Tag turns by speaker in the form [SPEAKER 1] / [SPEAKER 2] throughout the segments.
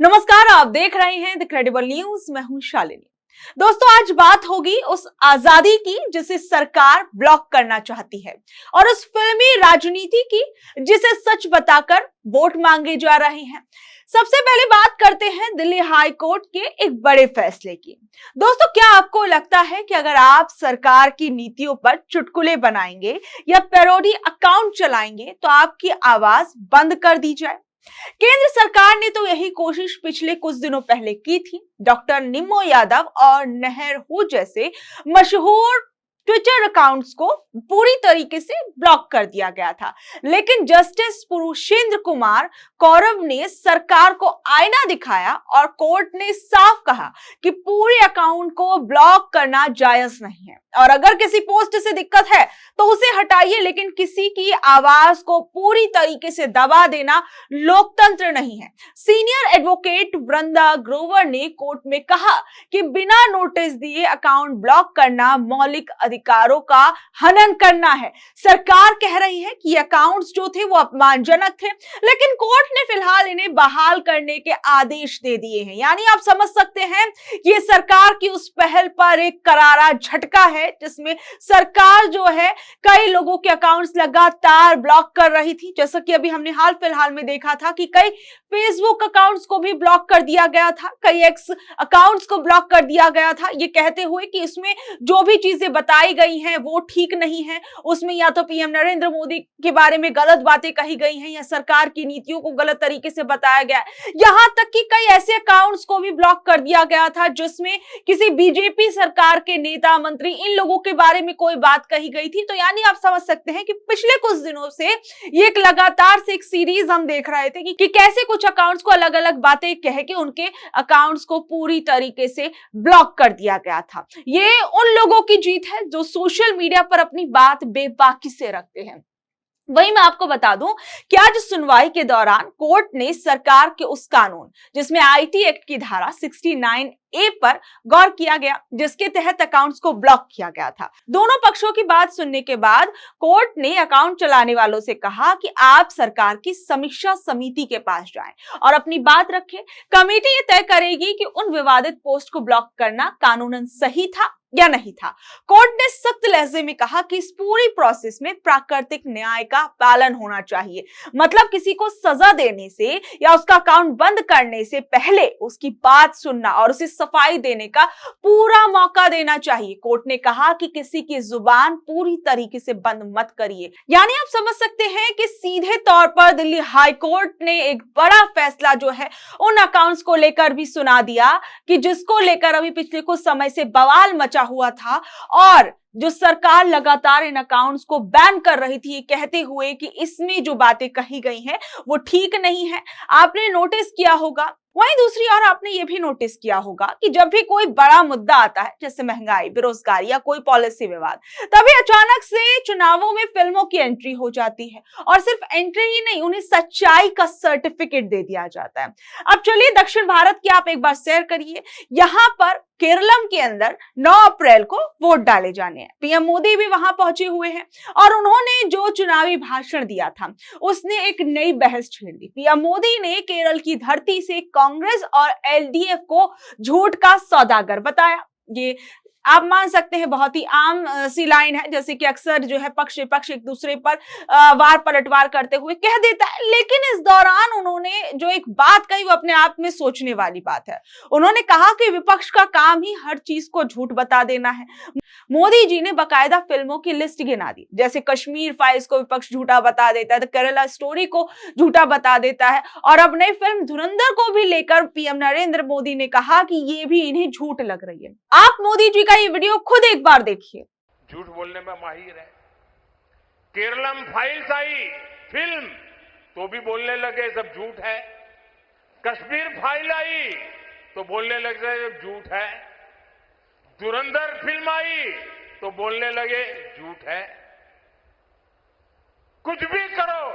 [SPEAKER 1] नमस्कार, आप देख रहे हैं द क्रेडिबल न्यूज। मैं हूं शालिनी। दोस्तों, आज बात होगी उस आजादी की जिसे सरकार ब्लॉक करना चाहती है और उस फिल्मी राजनीति की जिसे सच बताकर वोट मांगे जा रहे हैं। सबसे पहले बात करते हैं दिल्ली हाई कोर्ट के एक बड़े फैसले की। दोस्तों, क्या आपको लगता है कि अगर आप सरकार की नीतियों पर चुटकुले बनाएंगे या पैरोडी अकाउंट चलाएंगे तो आपकी आवाज बंद कर दी जाए? केंद्र सरकार ने तो यही कोशिश पिछले कुछ दिनों पहले की थी। डॉक्टर निमो यादव और नेहर हू जैसे मशहूर ट्विटर अकाउंट्स को पूरी तरीके से ब्लॉक कर दिया गया था, लेकिन जस्टिस पुरुषेंद्र कुमार कौरव ने सरकार को आईना दिखाया और कोर्ट ने साफ कहा कि पूरे अकाउंट को ब्लॉक करना जायज नहीं है और अगर किसी पोस्ट से दिक्कत है तो उसे हटाइए, लेकिन किसी की आवाज को पूरी तरीके से दबा देना लोकतंत्र नहीं है। सीनियर एडवोकेट वृंदा ग्रोवर ने कोर्ट में कहा कि बिना नोटिस दिए अकाउंट ब्लॉक करना मौलिक अधिकारों का हनन करना है। सरकार कह रही है कि अकाउंट्स जो थे वो अपमानजनक थे, लेकिन कोर्ट ने फिलहाल इन्हें बहाल करने के आदेश दे दिए हैं। यानी आप समझ सकते हैं कि ये सरकार की उस पहल पर एक करारा झटका है जिसमें सरकार जो है कई लोगों के अकाउंट्स लगातार ब्लॉक कर रही थी। जैसा कि अभी हमने हाल फिलहाल में देखा था कि कई फेसबुक अकाउंट्स को भी ब्लॉक कर दिया गया था, कई एक्स अकाउंट्स को ब्लॉक कर दिया गया था, ये कहते हुए कि इसमें जो भी चीजें बताई गई हैं वो ठीक नहीं है। उसमें या तो पीएम नरेंद्र मोदी के बारे में गलत बातें कही गई हैं या सरकार की नीतियों को गलत तरीके से बताया गया है। यहां तक कि कई ऐसे अकाउंट्स को भी ब्लॉक कर दिया गया था जिसमें किसी बीजेपी सरकार के नेता मंत्री इन लोगों के बारे में कोई बात कही गई थी। तो यानी आप समझ सकते हैं कि पिछले कुछ दिनों से ये एक लगातार से एक सीरीज हम देख रहे थे कि कैसे कुछ अकाउंट्स को अलग अलग बातें कह के उनके अकाउंट्स को पूरी तरीके से ब्लॉक कर दिया गया था। ये उन लोगों की जीत है जो सोशल मीडिया पर अपनी बात बेबाकी से रखते हैं। वहीं मैं आपको बता दूं कि आज सुनवाई के दौरान कोर्ट ने सरकार के उस कानून जिसमें आईटी एक्ट की धारा 69A पर गौर किया गया जिसके तहत अकाउंट्स को ब्लॉक किया गया था। दोनों पक्षों की बात सुनने के बाद कोर्ट ने अकाउंट चलाने वालों से कहा कि आप सरकार की समीक्षा समिति के पास जाएं और अपनी बात रखें। कमेटी ये तय करेगी कि उन विवादित पोस्ट को ब्लॉक करना कानूनन सही था या नहीं था। कोर्ट ने सख्त लहजे में कहा कि इस पूरी प्रोसेस में प्राकृतिक न्याय का पालन होना चाहिए। मतलब किसी को सजा देने से या उसका अकाउंट बंद करने से पहले उसकी बात सुनना और उसे सफाई देने का पूरा मौका देना चाहिए। कोर्ट ने कहा कि किसी की जुबान पूरी तरीके से बंद मत करिए। यानी आप समझ सकते हैं कि सीधे तौर पर दिल्ली हाई कोर्ट ने एक बड़ा फैसला जो है उन अकाउंट्स को लेकर भी सुना दिया कि जिसको लेकर अभी पिछले कुछ समय से बवाल मचा हुआ था और जो सरकार लगातार इन अकाउंट्स को बैन कर रही थी, कहते हुए कि इसमें जो बातें कही गई हैं वो ठीक नहीं है। आपने नोटिस किया होगा, वहीं दूसरी ओर आपने ये भी नोटिस किया होगा कि जब भी कोई बड़ा मुद्दा आता है जैसे महंगाई, बेरोजगारी या कोई पॉलिसी विवाद, तभी अचानक से चुनावों में फिल्मों की एंट्री हो जाती है और सिर्फ एंट्री ही नहीं, उन्हें सच्चाई का सर्टिफिकेट दे दिया जाता है। अब चलिए दक्षिण भारत की आप एक बार सैर करिए। यहाँ पर केरलम के अंदर 9 अप्रैल को वोट डाले जाने हैं। पीएम मोदी भी वहां पहुंचे हुए हैं और उन्होंने जो चुनावी भाषण दिया था उसने एक नई बहस छेड़ दी। पीएम मोदी ने केरल की धरती से कांग्रेस और एलडीएफ को झूठ का सौदागर बताया। ये आप मान सकते हैं बहुत ही आम सी लाइन है, जैसे कि अक्सर जो है पक्ष विपक्ष एक दूसरे पर वार पलटवार करते हुए कह देता है। लेकिन इस दौरान उन्होंने जो एक बात कही वो अपने आप में सोचने वाली बात है। उन्होंने कहा कि विपक्ष का काम ही हर चीज को झूठ बता देना है। मोदी जी ने बाकायदा फिल्मों की लिस्ट गिना दी, जैसे कश्मीर फाइल्स को विपक्ष झूठा बता देता है, तो केरला स्टोरी को झूठा बता देता है और अब नई फिल्म धुरंधर को भी लेकर पीएम नरेंद्र मोदी ने कहा कि ये भी इन्हें झूठ लग रही है। आप मोदी जी का ये वीडियो खुद एक बार देखिए।
[SPEAKER 2] झूठ बोलने में माहिर है। केरलम फाइल्स आई फिल्म तो भी बोलने लगे सब झूठ है। कश्मीर फाइल आई तो बोलने लगे सब झूठ है। धुरंधर फिल्म आई तो बोलने लगे झूठ है। कुछ भी करो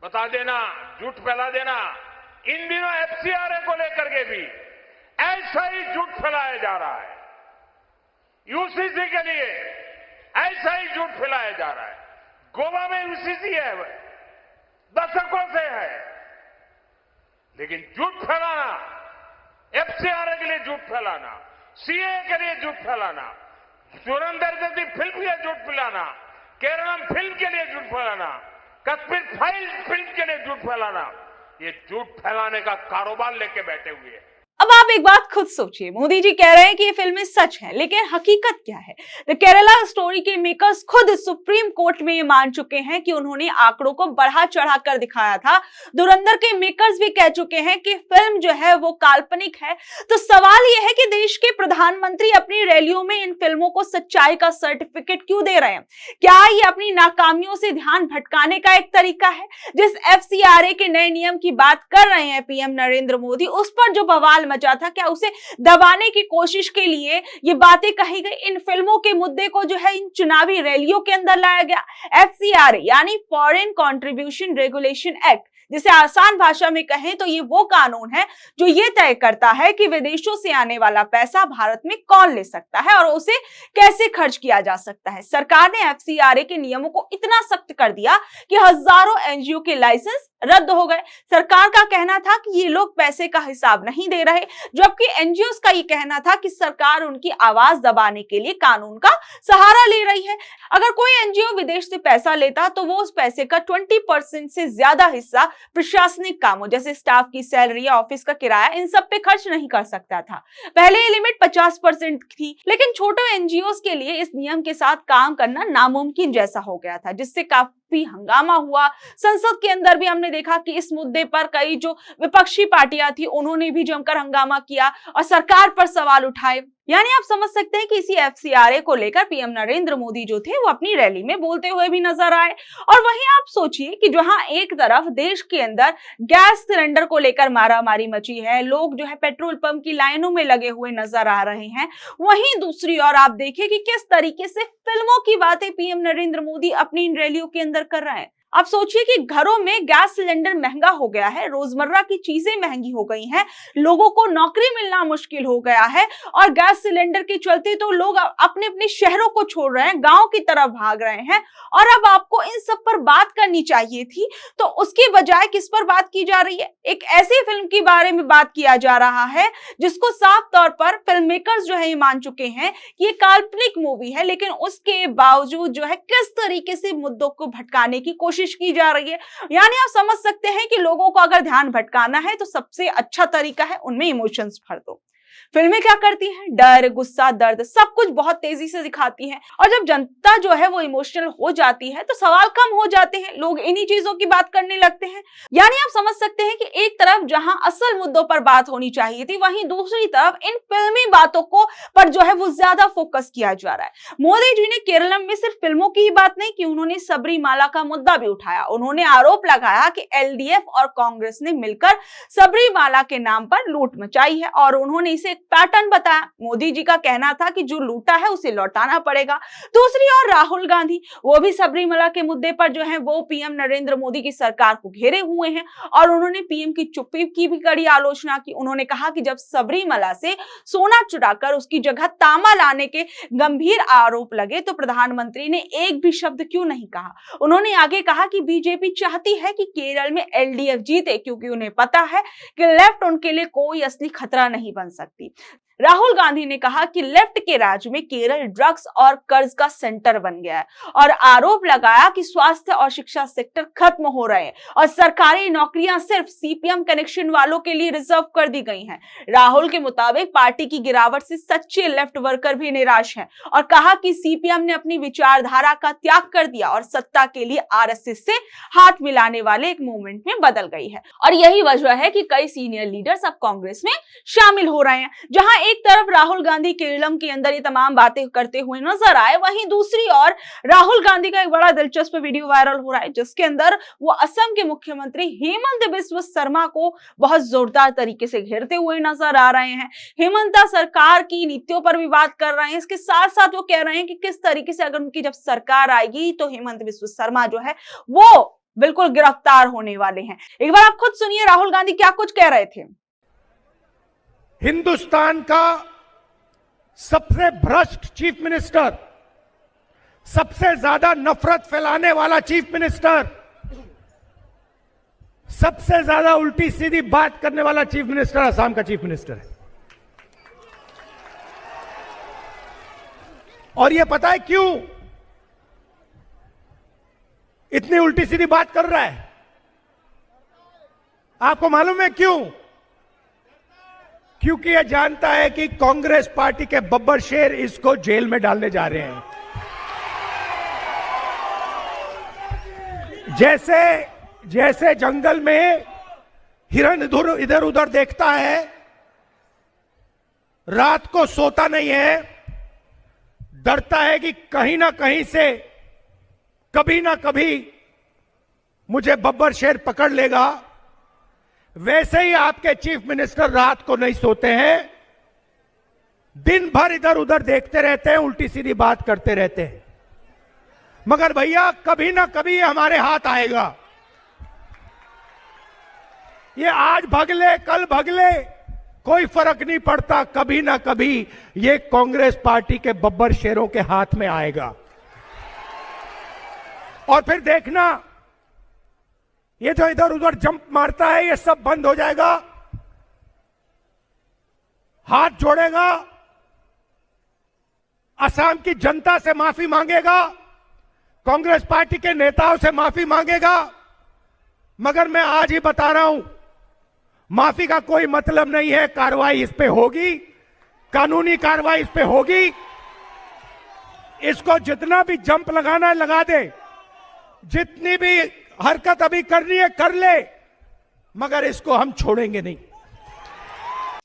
[SPEAKER 2] बता देना, झूठ फैला देना। इन दिनों एफसीआरए को लेकर के भी ऐसा ही झूठ फैलाया जा रहा है। यूसीसी के लिए ऐसा ही झूठ फैलाया जा रहा है। गोवा में यूसीसी है, दशकों से है। लेकिन झूठ फैलाना, एफसीआरए के लिए झूठ फैलाना, सीए के लिए झूठ फैलाना, सुरेंद्र जैसी फिल्म के लिए झूठ फैलाना, केरलम फिल्म के लिए झूठ फैलाना, कश्मीर फाइल फिल्म के लिए झूठ फैलाना, ये झूठ फैलाने का कारोबार लेके बैठे हुए हैं।
[SPEAKER 1] अब आप एक बात खुद सोचिए, मोदी जी कह रहे हैं कि ये फिल्में सच हैं, लेकिन हकीकत क्या है? द केरला स्टोरी के मेकर्स खुद सुप्रीम कोर्ट में ये मान चुके हैं कि उन्होंने आंकड़ों को बढ़ा चढ़ाकर दिखाया था। धुरंधर के मेकर्स भी कह चुके हैं कि फिल्म जो है वो काल्पनिक है। तो सवाल ये है कि देश के प्रधानमंत्री अपनी रैलियों में इन फिल्मों को सच्चाई का सर्टिफिकेट क्यों दे रहे हैं? क्या ये अपनी नाकामियों से ध्यान भटकाने का एक तरीका है? जिस एफसीआरए के नए नियम की बात कर रहे हैं पीएम नरेंद्र मोदी, उस पर जो बवाल मचा था, क्या उसे दबाने की कोशिश के लिए ये बातें कही गई? इन फिल्मों के मुद्दे को जो है इन चुनावी रैलियों के अंदर लाया गया। एफसीआरए यानी फॉरेन कंट्रीब्यूशन रेगुलेशन एक्ट, जिसे आसान भाषा में कहें तो ये वो कानून है जो ये तय करता है कि विदेशों से आने वाला पैसा भारत में कौन ले सकता है और उसे कैसे खर्च किया जा सकता है। सरकार ने एफसीआरए के नियमों को इतना सख्त कर दिया कि हजारों एनजीओ के लाइसेंस रद्द हो गए। सरकार का कहना था कि ये लोग पैसे का हिसाब नहीं दे रहे, जबकि एनजीओ का ये कहना था कि सरकार उनकी आवाज दबाने के लिए कानून का सहारा ले रही है। अगर कोई एनजीओ विदेश से पैसा लेता तो वो उस पैसे का 20% से ज्यादा हिस्सा प्रशासनिक कामों जैसे स्टाफ की सैलरी या ऑफिस का किराया, इन सब पे खर्च नहीं कर सकता था। पहले ये लिमिट 50% थी, लेकिन छोटे एनजीओ के लिए इस नियम के साथ काम करना नामुमकिन जैसा हो गया था, जिससे काफी हंगामा हुआ। संसद के अंदर भी हमने देखा कि इस मुद्दे पर कई जो विपक्षी पार्टियां थी उन्होंने भी जमकर हंगामा किया और सरकार पर सवाल उठाए। यानी आप समझ सकते हैं कि इसी एफसीआरए को लेकर पीएम नरेंद्र मोदी जो थे वो अपनी रैली में बोलते हुए भी नजर आए। और वहीं आप सोचिए कि जहां एक तरफ देश के अंदर गैस सिलेंडर को लेकर मारामारी मची है, लोग जो है पेट्रोल पंप की लाइनों में लगे हुए नजर आ रहे हैं, वहीं दूसरी ओर आप देखिए कि किस तरीके से फिल्मों की बातें पीएम नरेंद्र मोदी अपनी इन रैलियों के अंदर कर रहे हैं। आप सोचिए कि घरों में गैस सिलेंडर महंगा हो गया है, रोजमर्रा की चीजें महंगी हो गई हैं, लोगों को नौकरी मिलना मुश्किल हो गया है और गैस सिलेंडर के चलते तो लोग अपने अपने शहरों को छोड़ रहे हैं, गांव की तरफ भाग रहे हैं। और अब आपको इन सब पर बात करनी चाहिए थी, तो उसकी बजाय किस पर बात की जा रही है? एक ऐसी फिल्म के बारे में बात किया जा रहा है जिसको साफ तौर पर फिल्म मेकर्स जो है ये मान चुके हैं कि ये काल्पनिक मूवी है, लेकिन उसके बावजूद जो है किस तरीके से मुद्दों को भटकाने की कोशिश की जा रही है। यानी आप समझ सकते हैं कि लोगों को अगर ध्यान भटकाना है तो सबसे अच्छा तरीका है उनमें इमोशंस भर दो। फिल्में क्या करती हैं? डर, गुस्सा, दर्द सब कुछ बहुत तेजी से दिखाती हैं और जब जनता जो है वो इमोशनल हो जाती है तो सवाल कम हो जाते हैं, लोग इन्हीं चीजों की बात करने लगते हैं। यानी आप समझ सकते हैं कि एक तरफ जहां असल मुद्दों पर बात होनी चाहिए थी, वहीं दूसरी तरफ इन फिल्मी बातों को पर जो है वो ज्यादा फोकस किया जा रहा है। मोदी जी ने केरलम में सिर्फ फिल्मों की ही बात नहीं की, उन्होंने सबरीमाला का मुद्दा भी उठाया। उन्होंने आरोप लगाया कि एलडीएफ और कांग्रेस ने मिलकर सबरीमाला के नाम पर लूट मचाई है और उन्होंने इसे पैटर्न बताया। मोदी जी का कहना था कि जो लूटा है उसे लौटाना पड़ेगा। दूसरी ओर राहुल गांधी, वो भी सबरीमाला के मुद्दे पर जो है वो पीएम नरेंद्र मोदी की सरकार को घेरे हुए हैं और उन्होंने पीएम की चुप्पी की भी कड़ी आलोचना की। उन्होंने कहा कि जब सबरीमाला से सोना चुराकर उसकी जगह तांबा लाने के गंभीर आरोप लगे तो प्रधानमंत्री ने एक भी शब्द क्यों नहीं कहा। उन्होंने आगे कहा कि बीजेपी चाहती है कि केरल में एलडीएफ जीते क्योंकि उन्हें पता है कि लेफ्ट उनके लिए कोई असली खतरा नहीं बन सकती। राहुल गांधी ने कहा कि लेफ्ट के राज में केरल ड्रग्स और कर्ज का सेंटर बन गया है और आरोप लगाया कि स्वास्थ्य और शिक्षा सेक्टर खत्म हो रहे हैं और सरकारी नौकरियां सिर्फ सीपीएम कनेक्शन वालों के लिए रिजर्व कर दी गई हैं। राहुल के मुताबिक पार्टी की गिरावट से सच्चे लेफ्ट वर्कर भी निराश हैं और कहा कि सीपीएम ने अपनी विचारधारा का त्याग कर दिया और सत्ता के लिए आरएसएस से हाथ मिलाने वाले एक मूवमेंट में बदल गई है। और यही वजह है कि कई सीनियर लीडर्स अब कांग्रेस में शामिल हो रहे हैं। जहां एक तरफ राहुल गांधी केरलम के अंदर ये तमाम बातें करते हुए नजर आए, वहीं दूसरी ओर राहुल गांधी का एक बड़ा दिलचस्प वीडियो वायरल हो रहा है जिसके अंदर वो असम के मुख्यमंत्री हेमंत बिस्वा शर्मा को बहुत जोरदार तरीके से घेरते हुए नजर आ रहे हैं। हेमंत सरकार की नीतियों पर भी बात कर रहे हैं। इसके साथ साथ वो कह रहे हैं कि किस तरीके से अगर उनकी जब सरकार आएगी तो हेमंत बिस्वा शर्मा जो है वो बिल्कुल गिरफ्तार होने वाले हैं। एक बार आप खुद सुनिए राहुल गांधी क्या कुछ कह रहे थे।
[SPEAKER 3] हिंदुस्तान का सबसे भ्रष्ट चीफ मिनिस्टर, सबसे ज्यादा नफरत फैलाने वाला चीफ मिनिस्टर, सबसे ज्यादा उल्टी सीधी बात करने वाला चीफ मिनिस्टर असम का चीफ मिनिस्टर है। और यह पता है क्यों इतनी उल्टी सीधी बात कर रहा है? आपको मालूम है क्यों? क्योंकि यह जानता है कि कांग्रेस पार्टी के बब्बर शेर इसको जेल में डालने जा रहे हैं। जैसे जंगल में हिरन इधर उधर देखता है, रात को सोता नहीं है, डरता है कि कहीं ना कहीं से कभी ना कभी मुझे बब्बर शेर पकड़ लेगा, वैसे ही आपके चीफ मिनिस्टर रात को नहीं सोते हैं, दिन भर इधर उधर देखते रहते हैं, उल्टी सीधी बात करते रहते हैं। मगर भैया कभी ना कभी हमारे हाथ आएगा। ये आज भगले कल भगले कोई फर्क नहीं पड़ता, कभी ना कभी ये कांग्रेस पार्टी के बब्बर शेरों के हाथ में आएगा। और फिर देखना, ये जो इधर उधर जंप मारता है ये सब बंद हो जाएगा, हाथ जोड़ेगा, असम की जनता से माफी मांगेगा, कांग्रेस पार्टी के नेताओं से माफी मांगेगा। मगर मैं आज ही बता रहा हूं, माफी का कोई मतलब नहीं है, कार्रवाई इस पे होगी, कानूनी कार्रवाई इस पे होगी। इसको जितना भी जंप लगाना है लगा दे, जितनी भी हरकत अभी करनी है कर ले, मगर इसको हम छोड़ेंगे नहीं।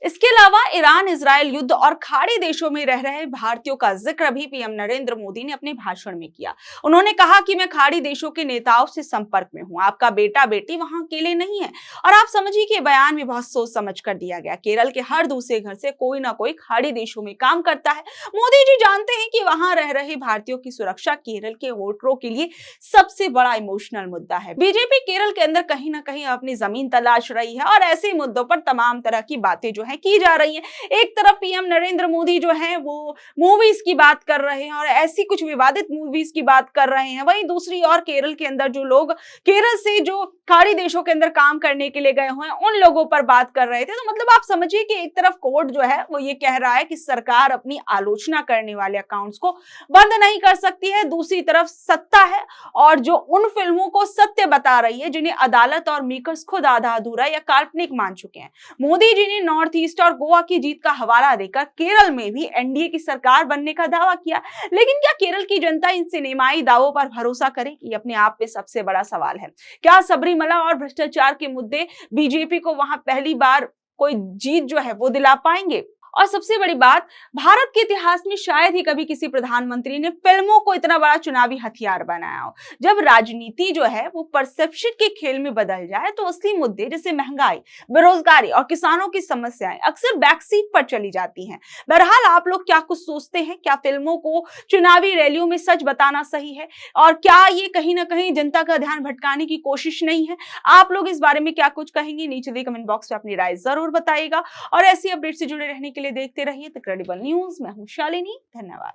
[SPEAKER 1] इसके अलावा ईरान इजरायल युद्ध और खाड़ी देशों में रह रहे भारतीयों का जिक्र भी पीएम नरेंद्र मोदी ने अपने भाषण में किया। उन्होंने कहा कि मैं खाड़ी देशों के नेताओं से संपर्क में हूं, आपका बेटा बेटी वहां अकेले नहीं है। और आप समझिए कि बयान में बहुत सोच समझ कर दिया गया। केरल के हर दूसरे घर से कोई ना कोई खाड़ी देशों में काम करता है। मोदी जी जानते हैं कि वहां रह रहे भारतीयों की सुरक्षा केरल के वोटरों के लिए सबसे बड़ा इमोशनल मुद्दा है। बीजेपी केरल के अंदर कहीं ना कहीं अपनी जमीन तलाश रही है और ऐसे मुद्दों पर तमाम तरह की बातें जो है की जा रही है। एक तरफ पीएम नरेंद्र मोदी जो है वो मूवीज की बात कर रहे हैं और ऐसी कुछ विवादित मूवीज की बात कर रहे हैं, वहीं दूसरी ओर केरल के अंदर जो लोग केरल से जो खाड़ी देशों के अंदर काम करने के लिए गए हुए हैं उन लोगों पर बात कर रहे थे। तो मतलब आप समझिए कि एक तरफ कोर्ट जो है वो ये कह रहा है कि सरकार अपनी आलोचना करने वाले अकाउंट्स को बंद नहीं कर सकती है, दूसरी तरफ सत्ता है और जो उन फिल्मों को सत्य बता रही है जिन्हें अदालत और मेकर्स खुद आधा अधूरा या काल्पनिक मान चुके हैं। मोदी जी ने नॉर्थ ईस्ट और गोवा की जीत का हवाला देकर केरल में भी एनडीए की सरकार बनने का दावा किया, लेकिन क्या केरल की जनता इन सिनेमाई दावों पर भरोसा करेगी? ये अपने आप में सबसे बड़ा सवाल है। क्या सबरीमला और भ्रष्टाचार के मुद्दे बीजेपी को वहां पहली बार कोई जीत जो है वो दिला पाएंगे? और सबसे बड़ी बात, भारत के इतिहास में शायद ही कभी किसी प्रधानमंत्री ने फिल्मों को इतना बड़ा चुनावी हथियार बनाया हो। जब राजनीति जो है वो परसेप्शन के खेल में बदल जाए तो असली मुद्दे जैसे महंगाई, बेरोजगारी और किसानों की समस्याएं अक्सर बैकसीट पर चली जाती हैं। बहरहाल आप लोग क्या कुछ सोचते हैं? क्या फिल्मों को चुनावी रैलियों में सच बताना सही है और क्या ये कहीं ना कहीं जनता का ध्यान भटकाने की कोशिश नहीं है? आप लोग इस बारे में क्या कुछ कहेंगे? नीचे दिए कमेंट बॉक्स में अपनी राय जरूर बताइएगा और ऐसी अपडेट से जुड़े रहने के लिए देखते रहिए द क्रेडिबल न्यूज। मैं हूं शालिनी, धन्यवाद।